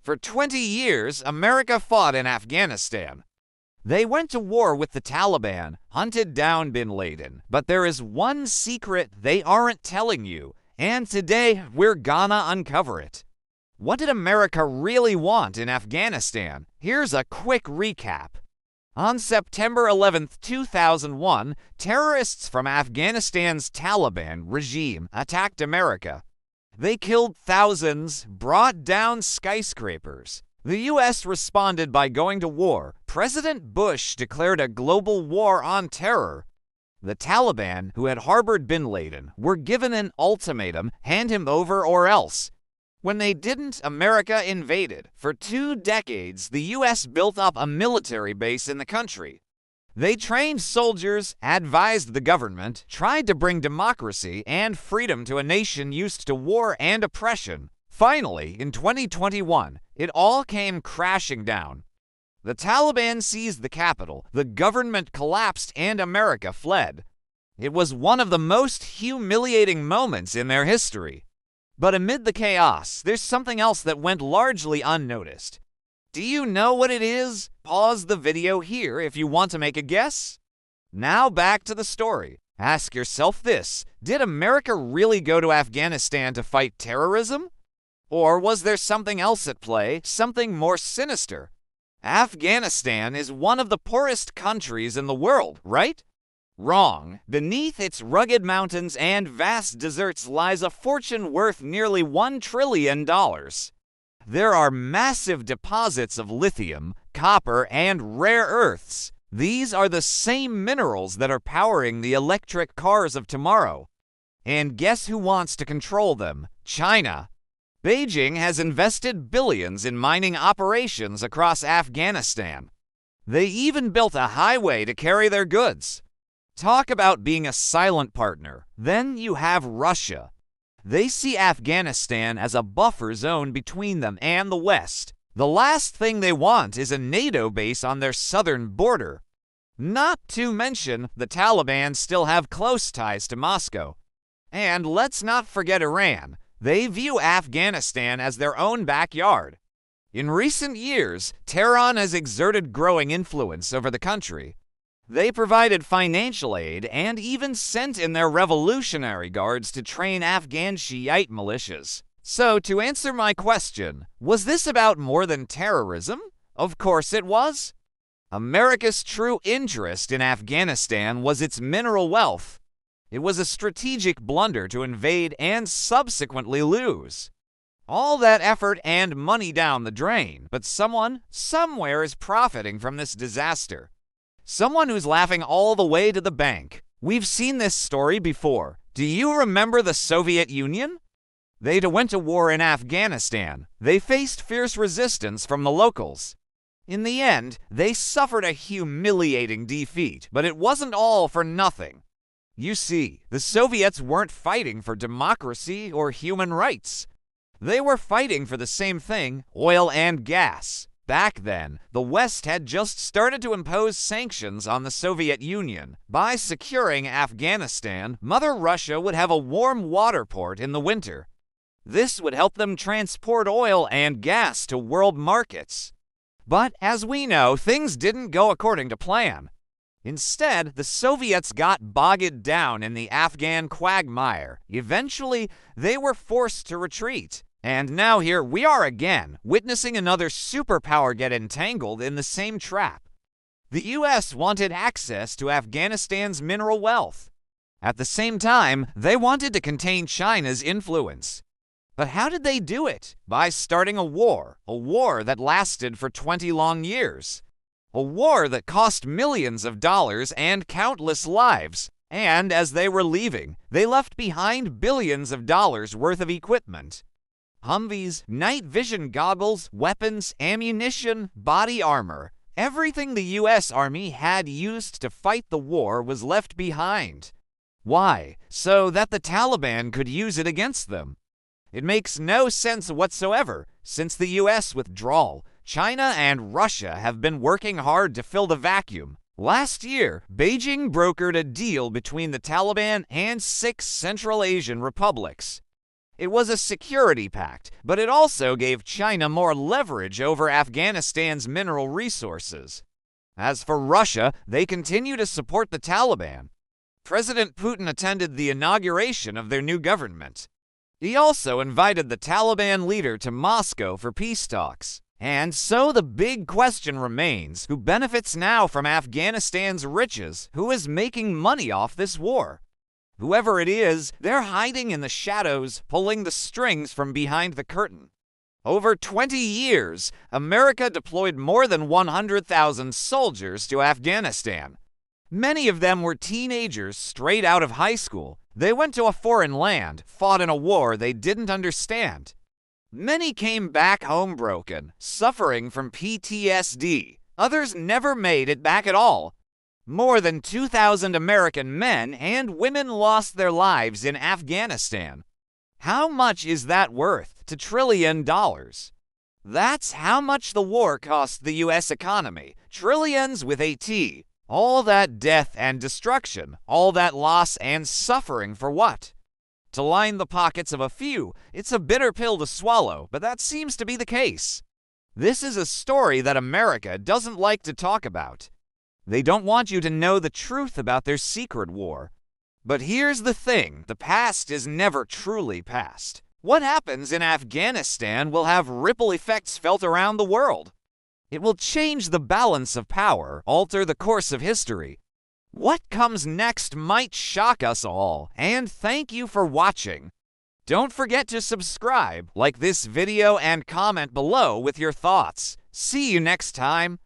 For 20 years, America fought in Afghanistan. They went to war with the Taliban, hunted down bin Laden. But there is one secret they aren't telling you, and today we're gonna uncover it. What did America really want in Afghanistan? Here's a quick recap. On September 11, 2001, terrorists from Afghanistan's Taliban regime attacked America. They killed thousands, brought down skyscrapers. The U.S. responded by going to war. President Bush declared a global war on terror. The Taliban, who had harbored bin Laden, were given an ultimatum: hand him over or else. When they didn't, America invaded. For 2 decades, the U.S. built up a military base in the country. They trained soldiers, advised the government, tried to bring democracy and freedom to a nation used to war and oppression. Finally, in 2021, it all came crashing down. The Taliban seized the capital, the government collapsed, and America fled. It was one of the most humiliating moments in their history. But amid the chaos, there's something else that went largely unnoticed. Do you know what it is? Pause the video here if you want to make a guess. Now back to the story. Ask yourself this: did America really go to Afghanistan to fight terrorism? Or was there something else at play, something more sinister? Afghanistan is one of the poorest countries in the world, right? Wrong. Beneath its rugged mountains and vast deserts lies a fortune worth nearly $1 trillion. There are massive deposits of lithium, copper, and rare earths. These are the same minerals that are powering the electric cars of tomorrow. And guess who wants to control them? China. Beijing has invested billions in mining operations across Afghanistan. They even built a highway to carry their goods. Talk about being a silent partner. Then you have Russia. They see Afghanistan as a buffer zone between them and the West. The last thing they want is a NATO base on their southern border. Not to mention, the Taliban still have close ties to Moscow. And let's not forget Iran. They view Afghanistan as their own backyard. In recent years, Tehran has exerted growing influence over the country. They provided financial aid and even sent in their Revolutionary Guards to train Afghan Shiite militias. So, to answer my question, was this about more than terrorism? Of course it was. America's true interest in Afghanistan was its mineral wealth. It was a strategic blunder to invade and subsequently lose. All that effort and money down the drain, but someone, somewhere is profiting from this disaster. Someone who's laughing all the way to the bank. We've seen this story before. Do you remember the Soviet Union? They went to war in Afghanistan. They faced fierce resistance from the locals. In the end, they suffered a humiliating defeat, but it wasn't all for nothing. You see, the Soviets weren't fighting for democracy or human rights. They were fighting for the same thing: oil and gas. Back then, the West had just started to impose sanctions on the Soviet Union. By securing Afghanistan, Mother Russia would have a warm water port in the winter. This would help them transport oil and gas to world markets. But as we know, things didn't go according to plan. Instead, the Soviets got bogged down in the Afghan quagmire. Eventually, they were forced to retreat. And now here we are again, witnessing another superpower get entangled in the same trap. The U.S. wanted access to Afghanistan's mineral wealth. At the same time, they wanted to contain China's influence. But how did they do it? By starting a war that lasted for 20 long years. A war that cost millions of dollars and countless lives. And as they were leaving, they left behind billions of dollars worth of equipment. Humvees, night vision goggles, weapons, ammunition, body armor. Everything the U.S. Army had used to fight the war was left behind. Why? So that the Taliban could use it against them. It makes no sense whatsoever. Since the U.S. withdrawal, China and Russia have been working hard to fill the vacuum. Last year, Beijing brokered a deal between the Taliban and 6 Central Asian republics. It was a security pact, but it also gave China more leverage over Afghanistan's mineral resources. As for Russia, they continue to support the Taliban. President Putin attended the inauguration of their new government. He also invited the Taliban leader to Moscow for peace talks. And so the big question remains, who benefits now from Afghanistan's riches? Who is making money off this war? Whoever it is, they're hiding in the shadows, pulling the strings from behind the curtain. Over 20 years, America deployed more than 100,000 soldiers to Afghanistan. Many of them were teenagers straight out of high school. They went to a foreign land, fought in a war they didn't understand. Many came back home broken, suffering from PTSD. Others never made it back at all. More than 2,000 American men and women lost their lives in Afghanistan. How much is that worth to $1 trillion? That's how much the war cost the U.S. economy. Trillions with a T. All that death and destruction, all that loss and suffering for what? To line the pockets of a few. It's a bitter pill to swallow, but that seems to be the case. This is a story that America doesn't like to talk about. They don't want you to know the truth about their secret war. But here's the thing, the past is never truly past. What happens in Afghanistan will have ripple effects felt around the world. It will change the balance of power, alter the course of history. What comes next might shock us all, and thank you for watching. Don't forget to subscribe, like this video, and comment below with your thoughts. See you next time.